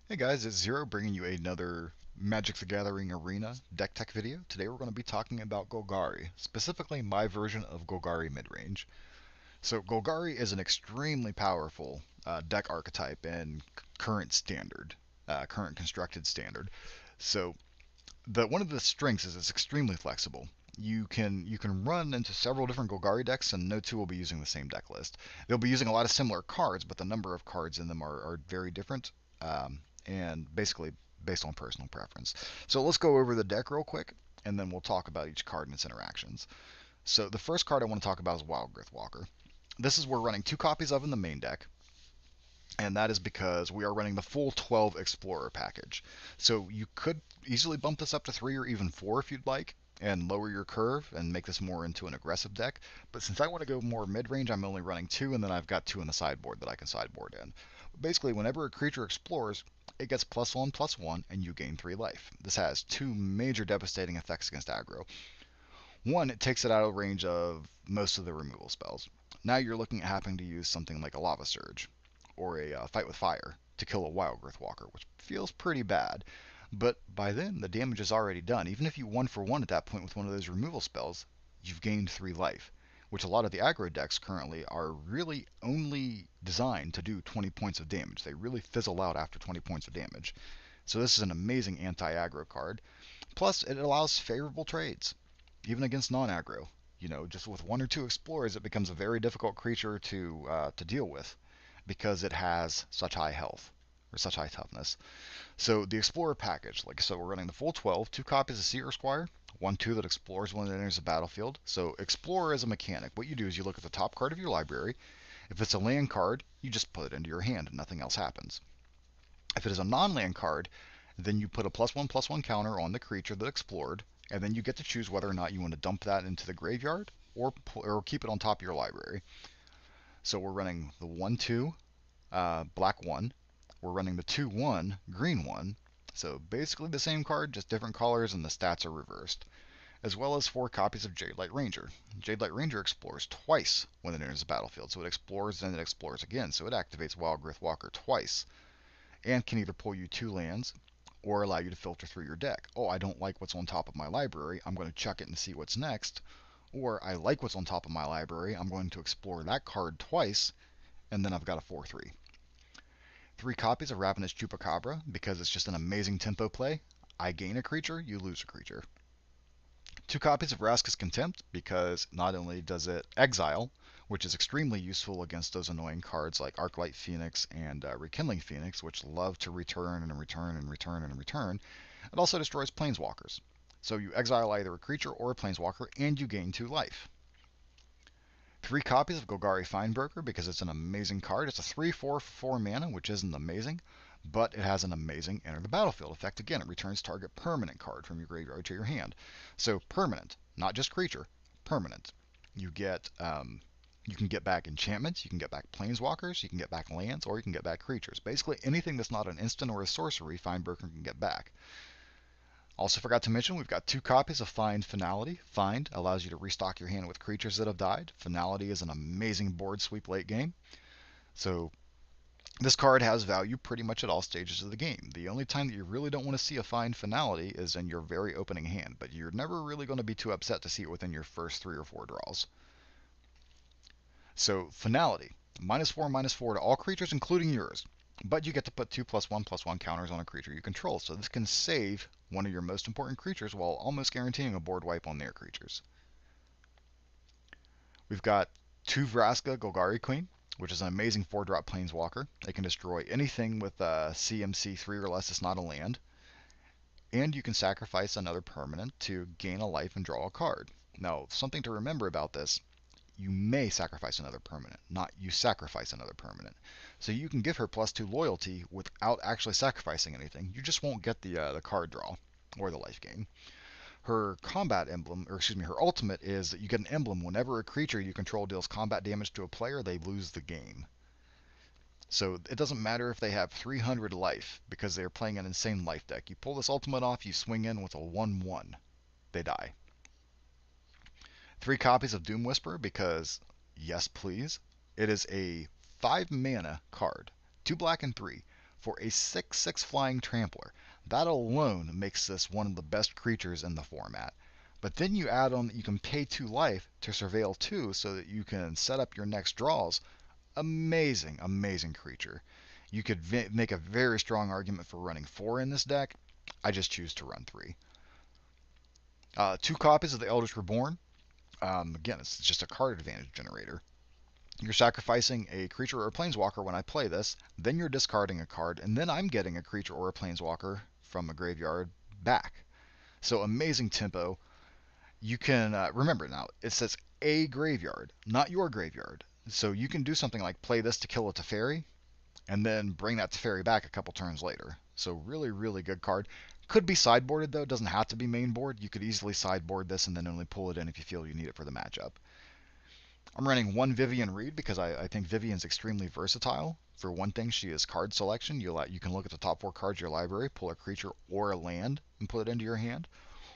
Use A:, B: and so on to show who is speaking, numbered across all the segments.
A: Hey guys, it's Zero bringing you another Magic the Gathering Arena deck tech video. Today we're going to be talking about Golgari, specifically my version of Golgari midrange. So Golgari is an extremely powerful deck archetype in current standard, current constructed standard. So one of the strengths is it's extremely flexible. You can run into several different Golgari decks, and no two will be using the same deck list. They'll be using a lot of similar cards, but the number of cards in them are very different, and basically based on personal preference. So let's go over the deck real quick, and then we'll talk about each card and its interactions. So the first card I want to talk about is Wild Growth Walker. This is we're running two copies of in the main deck, and that is because we are running the full 12 Explorer package. So you could easily bump this up to 3 or even 4 if you'd like, and lower your curve and make this more into an aggressive deck. But since I want to go more mid-range, I'm only running 2, and then I've got 2 in the sideboard that I can sideboard in. Basically, whenever a creature explores, it gets +1/+1, and you gain 3 life. This has 2 major devastating effects against aggro. One, it takes it out of range of most of the removal spells. Now you're looking at having to use something like a Lava Surge or a Fight with Fire to kill a Wild Growth Walker, which feels pretty bad. But by then, the damage is already done. Even if you 1-for-1 at that point with one of those removal spells, you've gained 3 life, which a lot of the aggro decks currently are really only designed to do 20 points of damage. They really fizzle out after 20 points of damage. So this is an amazing anti-aggro card. Plus, it allows favorable trades, even against non-aggro. Just with 1 or 2 explorers, it becomes a very difficult creature to deal with because it has such high health or such high toughness. So the Explorer package, like I said, we're running the full 12, 2 copies of Seer Squire, 1/2 that explores when it enters the battlefield. So Explorer is a mechanic. What you do is you look at the top card of your library. If it's a land card, you just put it into your hand and nothing else happens. If it is a non-land card, then you put a +1/+1 counter on the creature that explored, and then you get to choose whether or not you want to dump that into the graveyard or keep it on top of your library. So we're running the 1/2 black 1. We're running the 2/1 green 1. So basically the same card, just different colors, and the stats are reversed. As well as 4 copies of Jadelight Ranger. Jadelight Ranger explores twice when it enters the battlefield. So it explores, then it explores again. So it activates Wild Growth Walker twice, and can either pull you 2 lands or allow you to filter through your deck. Oh, I don't like what's on top of my library, I'm going to chuck it and see what's next. Or I like what's on top of my library, I'm going to explore that card twice, and then I've got a 4/3. 3 copies of Ravenous Chupacabra, because it's just an amazing tempo play. I gain a creature, you lose a creature. 2 copies of Vraska's Contempt, because not only does it exile, which is extremely useful against those annoying cards like Arclight Phoenix and Rekindling Phoenix, which love to return and return and return and return, it also destroys Planeswalkers. So you exile either a creature or a Planeswalker, and you gain 2 life. 3 copies of Golgari Finebroker, because it's an amazing card. It's a 3/4 mana, which isn't amazing, but it has an amazing enter the battlefield effect. Again, it returns target permanent card from your graveyard to your hand. So permanent, not just creature, permanent. You get you can get back enchantments, you can get back planeswalkers, you can get back lands, or you can get back creatures. Basically anything that's not an instant or a sorcery, Finebroker can get back. Also forgot to mention, we've got 2 copies of Find Finality. Find allows you to restock your hand with creatures that have died. Finality is an amazing board sweep late game. So this card has value pretty much at all stages of the game. The only time that you really don't want to see a Find Finality is in your very opening hand, but you're never really going to be too upset to see it within your first 3 or 4 draws. So Finality, -4/-4 to all creatures including yours. But you get to put 2 +1/+1 counters on a creature you control, so this can save one of your most important creatures while almost guaranteeing a board wipe on their creatures. We've got 2 Vraska Golgari Queen, which is an amazing 4-drop planeswalker. It can destroy anything with CMC 3 or less that's not a land. And you can sacrifice another permanent to gain a life and draw a card. Now, something to remember about this, you may sacrifice another permanent, not you sacrifice another permanent. So you can give her +2 loyalty without actually sacrificing anything. You just won't get the card draw or the life gain. Her combat emblem, or excuse me, her ultimate is that you get an emblem whenever a creature you control deals combat damage to a player, they lose the game. So it doesn't matter if they have 300 life because they're playing an insane life deck. You pull this ultimate off, you swing in with a 1/1, they die. 3 copies of Doom Whisper because, yes please, it is a 5 mana card. 2 black and 3 for a 6/6 flying trampler. That alone makes this one of the best creatures in the format. But then you add on that you can pay 2 life to surveil 2 so that you can set up your next draws. Amazing, amazing creature. You could make a very strong argument for running 4 in this deck. I just choose to run 3. 2 copies of the Eldritch Reborn. Again, it's just a card advantage generator. You're sacrificing a creature or a planeswalker when I play this, then you're discarding a card, and then I'm getting a creature or a planeswalker from a graveyard back. So amazing tempo. You can, remember now, it says a graveyard, not your graveyard. So you can do something like play this to kill a Teferi, and then bring that Teferi back a couple turns later. So really, really good card. Could be sideboarded though, it doesn't have to be main board. You could easily sideboard this and then only pull it in if you feel you need it for the matchup. I'm running 1 Vivian Reed because I think Vivian's extremely versatile. For one thing, she is card selection. You can look at the top 4 cards of your library, pull a creature or a land, and put it into your hand.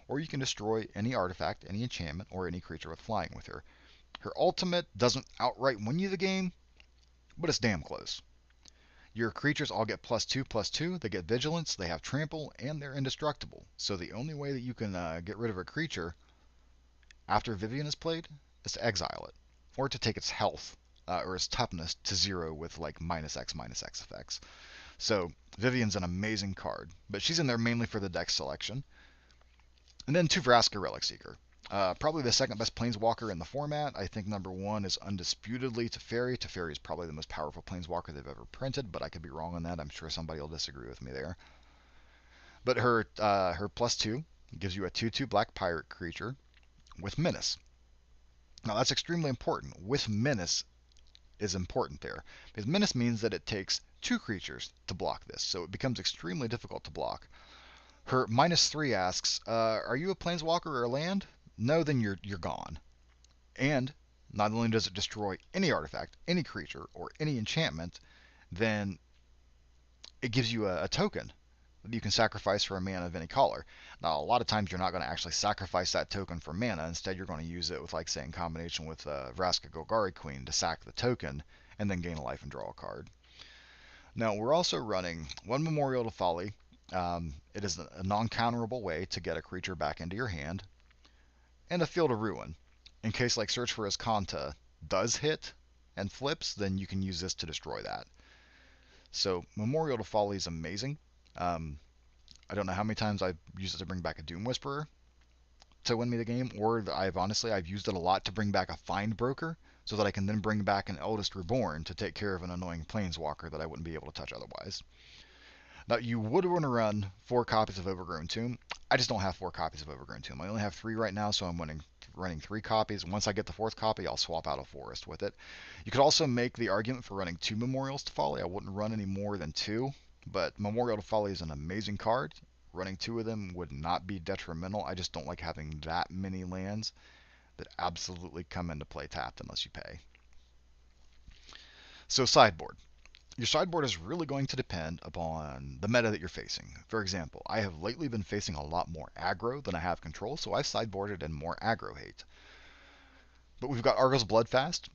A: Or you can destroy any artifact, any enchantment, or any creature with flying with her. Her ultimate doesn't outright win you the game, but it's damn close. Your creatures all get +2/+2, they get vigilance, they have trample, and they're indestructible. So the only way that you can get rid of a creature after Vivian is played is to exile it, or to take its health or its toughness to 0 with like -X/-X effects. So Vivian's an amazing card, but she's in there mainly for the deck selection. And then 2 Vraska Relic Seeker. Probably the second best planeswalker in the format. I think number 1 is undisputedly Teferi. Teferi is probably the most powerful planeswalker they've ever printed, but I could be wrong on that. I'm sure somebody will disagree with me there. But her +2 gives you a 2/2 black pirate creature with Menace. Now that's extremely important. With Menace is important there, because Menace means that it takes 2 creatures to block this, so it becomes extremely difficult to block. Her -3 asks, are you a planeswalker or a land? No, then you're gone. And not only does it destroy any artifact, any creature, or any enchantment, then it gives you a token that you can sacrifice for a mana of any color. Now, a lot of times you're not going to actually sacrifice that token for mana. Instead, you're going to use it with, like, say, in combination with Vraska Golgari Queen to sack the token and then gain a life and draw a card. Now, we're also running 1 Memorial to Folly. It is a non-counterable way to get a creature back into your hand, and a Field of Ruin. In case like Search for Azcanta does hit and flips, then you can use this to destroy that. So Memorial to Folly is amazing. I don't know how many times I've used it to bring back a Doom Whisperer to win me the game, or I've used it a lot to bring back a Find Broker, so that I can then bring back an Eldest Reborn to take care of an annoying Planeswalker that I wouldn't be able to touch otherwise. Now, you would want to run 4 copies of Overgrown Tomb. I just don't have 4 copies of Overgrown Tomb. I only have 3 right now, so I'm running 3 copies. Once I get the 4th copy, I'll swap out a Forest with it. You could also make the argument for running 2 Memorials to Folly. I wouldn't run any more than 2, but Memorial to Folly is an amazing card. Running 2 of them would not be detrimental. I just don't like having that many lands that absolutely come into play tapped unless you pay. So sideboard. Your sideboard is really going to depend upon the meta that you're facing. For example, I have lately been facing a lot more aggro than I have control, so I've sideboarded in more aggro hate. But we've got Argos Bloodfast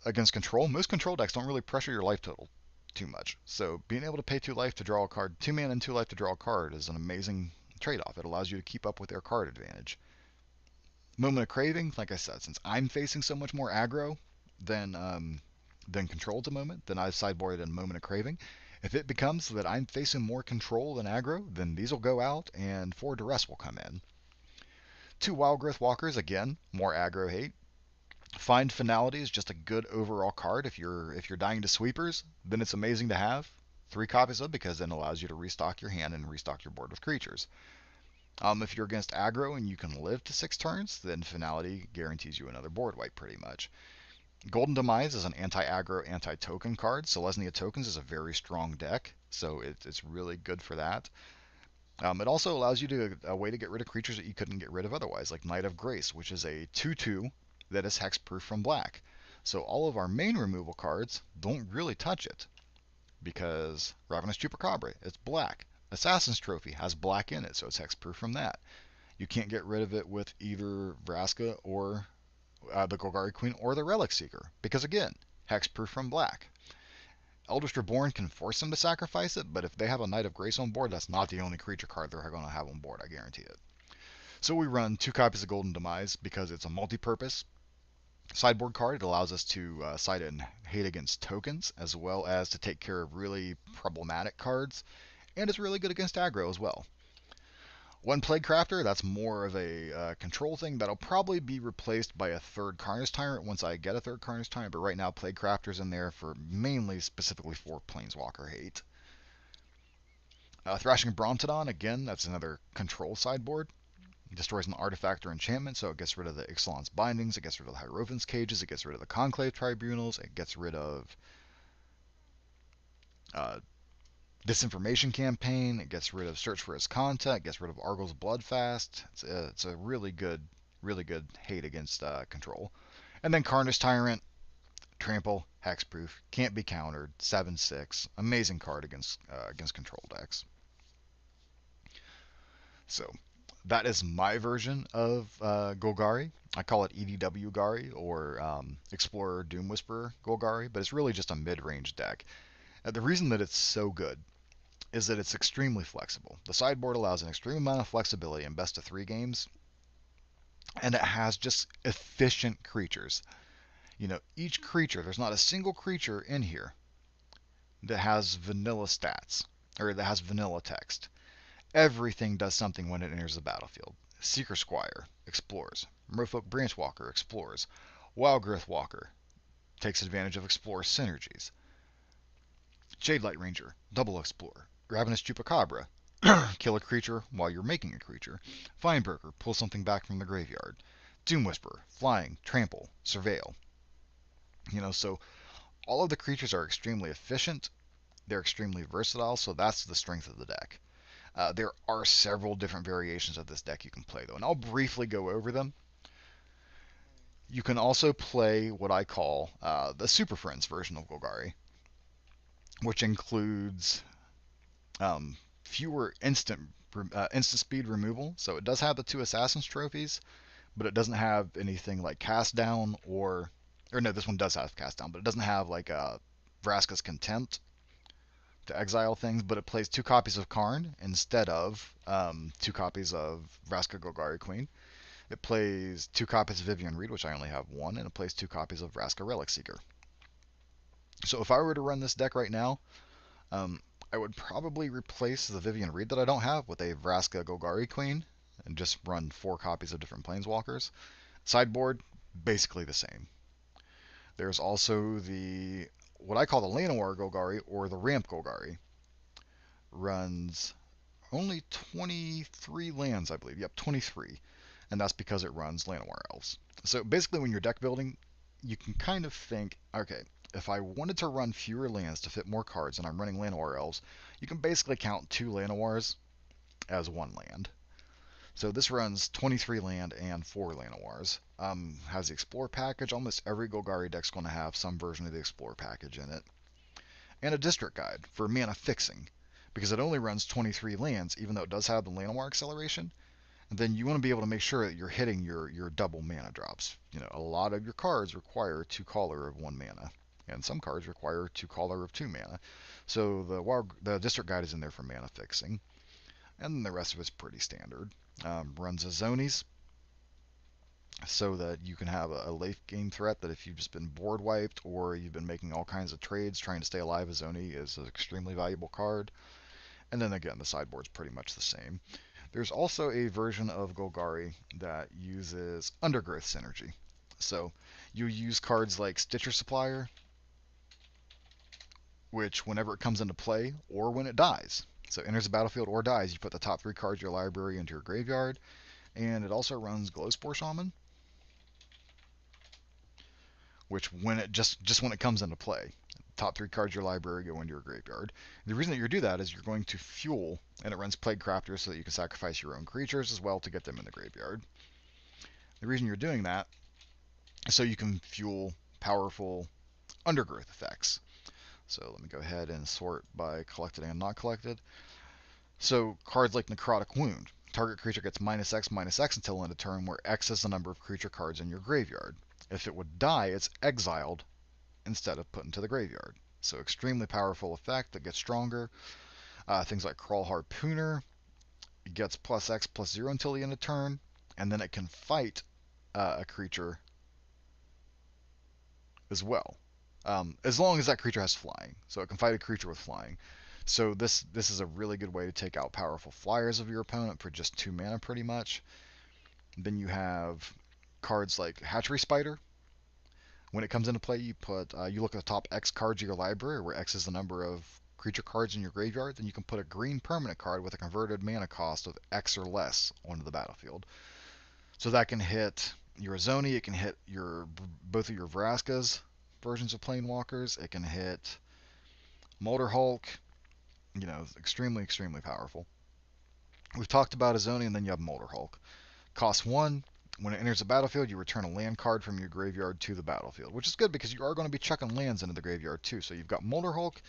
A: against control. Most control decks don't really pressure your life total too much, so being able to pay 2 life to draw a card, 2 mana and 2 life to draw a card is an amazing trade-off. It allows you to keep up with their card advantage. Moment of Craving, like I said, since I'm facing so much more aggro than control at the moment, then I've sideboarded in Moment of Craving. If it becomes that I'm facing more control than aggro, then these will go out and 4 Duress will come in. 2 Wildgrowth Walkers, again, more aggro hate. Find Finality is just a good overall card. If you're dying to sweepers, then it's amazing to have 3 copies of, because then it allows you to restock your hand and restock your board with creatures. If you're against aggro and you can live to 6 turns, then Finality guarantees you another board wipe pretty much. Golden Demise is an anti-aggro, anti-token card. Selesnya Tokens is a very strong deck, so it's really good for that. It also allows you a way to get rid of creatures that you couldn't get rid of otherwise, like Knight of Grace, which is a 2/2 that is hexproof from black. So all of our main removal cards don't really touch it, because Ravenous Chupacabra, it's black. Assassin's Trophy has black in it, so it's hexproof from that. You can't get rid of it with either Vraska or the Golgari Queen or the Relic Seeker, because again, hexproof from black. Eldritch Reborn can force them to sacrifice it, but if they have a Knight of Grace on board, that's not the only creature card they're going to have on board, I guarantee it. So we run 2 copies of Golden Demise because it's a multi-purpose sideboard card. It allows us to side in hate against tokens, as well as to take care of really problematic cards, and it's really good against aggro as well. One Plague Crafter, that's more of a control thing. That'll probably be replaced by a third Carnage Tyrant once I get a third Carnage Tyrant, but right now Plague Crafter's in there for mainly specifically for Planeswalker hate. Thrashing Brontodon, again, that's another control sideboard. It destroys an artifact or enchantment, so it gets rid of the Ixalan's Bindings, it gets rid of the Hierophant's Cages, it gets rid of the Conclave Tribunals, it gets rid of uh, Disinformation Campaign, it gets rid of Search for Its Content, it gets rid of Argyl's Bloodfast. It's a really good hate against control. And then Carnage Tyrant, Trample, Hexproof, can't be countered, 7/6, amazing card against control decks. So that is my version of Golgari. I call it EDW Gari or Explorer Doom Whisperer Golgari, but it's really just a mid-range deck. The reason that it's so good is that it's extremely flexible. The sideboard allows an extreme amount of flexibility in best of 3 games, and it has just efficient creatures. You know, each creature, there's not a single creature in here that has vanilla stats, or that has vanilla text. Everything does something when it enters the battlefield. Seeker Squire explores. Merfolk Branchwalker explores. Wildgrowth Walker takes advantage of Explorer synergies. Jadelight Ranger, double explore. Ravenous Chupacabra, kill a creature while you're making a creature. Vinebreaker, pull something back from the graveyard. Doom Whisperer, flying, trample, surveil. You know, so all of the creatures are extremely efficient. They're extremely versatile, so that's the strength of the deck. There are several different variations of this deck you can play, though, and I'll briefly go over them. You can also play what I call the Super Friends version of Golgari, which includes fewer instant speed removal. So it does have the 2 Assassin's Trophies, but it doesn't have anything like Cast Down or no, this one does have Cast Down, but it doesn't have like Vraska's Contempt to exile things, but it plays 2 copies of Karn instead of 2 copies of Vraska Golgari Queen. It plays 2 copies of Vivian Reed, which I only have 1, and it plays 2 copies of Vraska Relic Seeker. So if I were to run this deck right now, I would probably replace the Vivian Reed that I don't have with a Vraska Golgari Queen and just run 4 copies of different Planeswalkers. Sideboard, basically the same. There's also the what I call the Llanowar Golgari or the Ramp Golgari. Runs only 23 lands, I believe. Yep, 23. And that's because it runs Llanowar Elves. So basically when you're deck building, you can kind of think, okay, if I wanted to run fewer lands to fit more cards and I'm running Llanowar Elves, you can basically count 2 Llanowars as 1 land. So this runs 23 land and 4 Llanowars. Has the Explore package. Almost every Golgari deck's going to have some version of the Explore package in it. And a District Guide for mana fixing, because it only runs 23 lands, even though it does have the Llanowar acceleration. And then you want to be able to make sure that you're hitting your double mana drops. You know, a lot of your cards require 2 Caller of 1 mana, and some cards require 2 Caller of 2 mana. So the District Guide is in there for mana fixing, and then the rest of it's pretty standard. Runs Azonies, so that you can have a late game threat that if you've just been board wiped or you've been making all kinds of trades trying to stay alive, Azoni is an extremely valuable card. And then again, the sideboard's pretty much the same. There's also a version of Golgari that uses Undergrowth synergy. So you use cards like Stitcher Supplier, which whenever it comes into play or when it dies, so enters the battlefield or dies, you put the top 3 cards of your library into your graveyard. And it also runs Glowspore Shaman, which when it just when it comes into play, top 3 cards of your library go into your graveyard. The reason that you do that is you're going to fuel, and it runs Plague Crafter so that you can sacrifice your own creatures as well to get them in the graveyard. The reason you're doing that is so you can fuel powerful Undergrowth effects. So let me go ahead and sort by collected and not collected. So cards like Necrotic Wound. Target creature gets -X/-X until end of turn, where X is the number of creature cards in your graveyard. If it would die, it's exiled instead of put into the graveyard. So extremely powerful effect that gets stronger. Things like Crawl Harpooner, it gets +X/+0 until the end of turn, and then it can fight a creature as well, as long as that creature has flying. So it can fight a creature with flying. So this is a really good way to take out powerful flyers of your opponent for just 2 mana pretty much. Then you have cards like Hatchery Spider. When it comes into play, you look at the top X cards of your library, where X is the number of creature cards in your graveyard. Then you can put a green permanent card with a converted mana cost of X or less onto the battlefield. So that can hit your Azoni, it can hit both of your Vraska's versions of Planewalkers, it can hit Molder Hulk, extremely, extremely powerful. We've talked about Azoni, and then you have Molder Hulk. Cost 1, when it enters the battlefield, you return a land card from your graveyard to the battlefield, which is good because you are going to be chucking lands into the graveyard too. So you've got Molder Hulk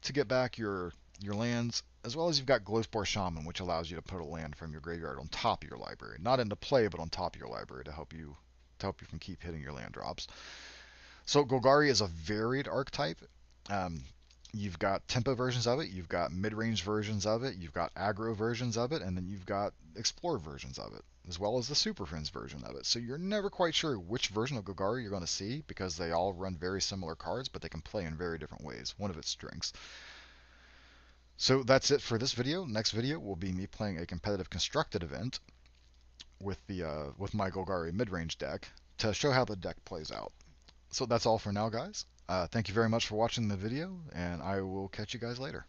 A: to get back your lands, as well as you've got Glowspore Shaman, which allows you to put a land from your graveyard on top of your library. Not into play, but on top of your library to help you from keep hitting your land drops. So Golgari is a varied archetype. Um, you've got tempo versions of it, you've got mid-range versions of it, you've got aggro versions of it, and then you've got explore versions of it, as well as the Super Friends version of it. So you're never quite sure which version of Golgari you're going to see, because they all run very similar cards, but they can play in very different ways. One of its strengths. So that's it for this video. Next video will be me playing a competitive constructed event with my Golgari mid-range deck to show how the deck plays out. So that's all for now, guys. Thank you very much for watching the video, and I will catch you guys later.